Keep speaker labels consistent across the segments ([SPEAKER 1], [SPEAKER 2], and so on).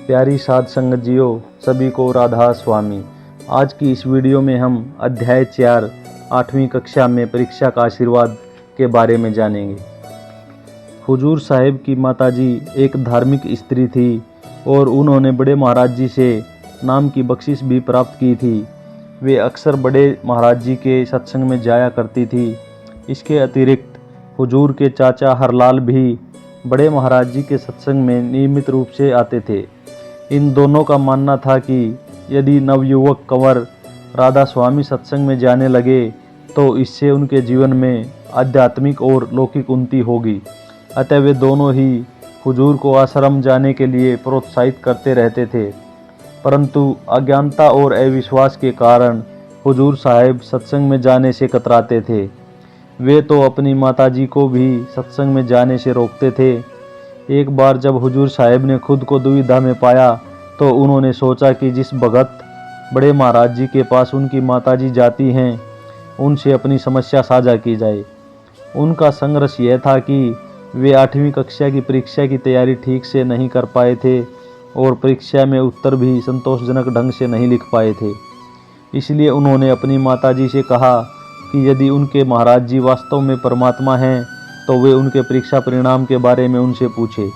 [SPEAKER 1] प्यारी साध संगत जियो, सभी को राधा स्वामी। आज की इस वीडियो में हम अध्याय 4 8वीं कक्षा में परीक्षा का आशीर्वाद के बारे में जानेंगे। हुजूर साहिब की माताजी एक धार्मिक स्त्री थी और उन्होंने बड़े महाराज जी से नाम की बख्शिश भी प्राप्त की थी। वे अक्सर बड़े महाराज जी के सत्संग में जाया करती थी। इसके अतिरिक्त हुजूर के चाचा हरलाल भी बड़े महाराज जी के सत्संग में नियमित रूप से आते थे। इन दोनों का मानना था कि यदि नवयुवक कंवर राधा स्वामी सत्संग में जाने लगे तो इससे उनके जीवन में आध्यात्मिक और लौकिक उन्नति होगी। अतः वे दोनों ही हुजूर को आश्रम जाने के लिए प्रोत्साहित करते रहते थे। परंतु अज्ञानता और अविश्वास के कारण हुजूर साहिब सत्संग में जाने से कतराते थे। वे तो अपनी माताजी को भी सत्संग में जाने से रोकते थे। एक बार जब हुजूर साहिब ने खुद को दुविधा में पाया तो उन्होंने सोचा कि जिस भगत बड़े महाराज जी के पास उनकी माताजी जाती हैं, उनसे अपनी समस्या साझा की जाए। उनका संघर्ष यह था कि वे 8वीं कक्षा की परीक्षा की तैयारी ठीक से नहीं कर पाए थे और परीक्षा में उत्तर भी संतोषजनक ढंग से नहीं लिख पाए थे। इसलिए उन्होंने अपनी माताजी से कहा कि यदि उनके महाराज जी वास्तव में परमात्मा हैं तो वे उनके परीक्षा परिणाम के बारे में उनसे पूछे।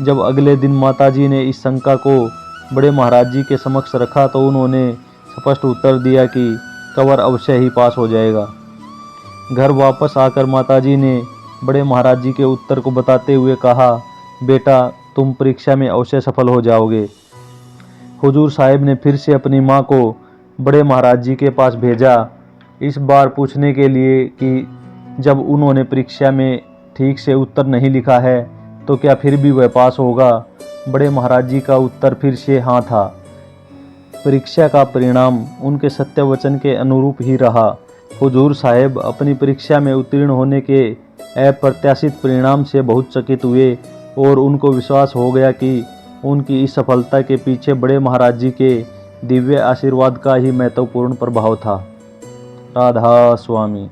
[SPEAKER 1] जब अगले दिन माताजी ने इस शंका को बड़े महाराज जी के समक्ष रखा तो उन्होंने स्पष्ट उत्तर दिया कि कंवर अवश्य ही पास हो जाएगा। घर वापस आकर माताजी ने बड़े महाराज जी के उत्तर को बताते हुए कहा, बेटा तुम परीक्षा में अवश्य सफल हो जाओगे। हुजूर साहिब ने फिर से अपनी माँ को बड़े महाराज जी के पास भेजा, इस बार पूछने के लिए कि जब उन्होंने परीक्षा में ठीक से उत्तर नहीं लिखा है तो क्या फिर भी वह पास होगा। बड़े महाराज जी का उत्तर फिर से हाँ था। परीक्षा का परिणाम उनके सत्य वचन के अनुरूप ही रहा। हुजूर साहिब अपनी परीक्षा में उत्तीर्ण होने के अप्रत्याशित परिणाम से बहुत चकित हुए और उनको विश्वास हो गया कि उनकी इस सफलता के पीछे बड़े महाराज जी के दिव्य आशीर्वाद का ही महत्वपूर्ण प्रभाव था। राधा स्वामी।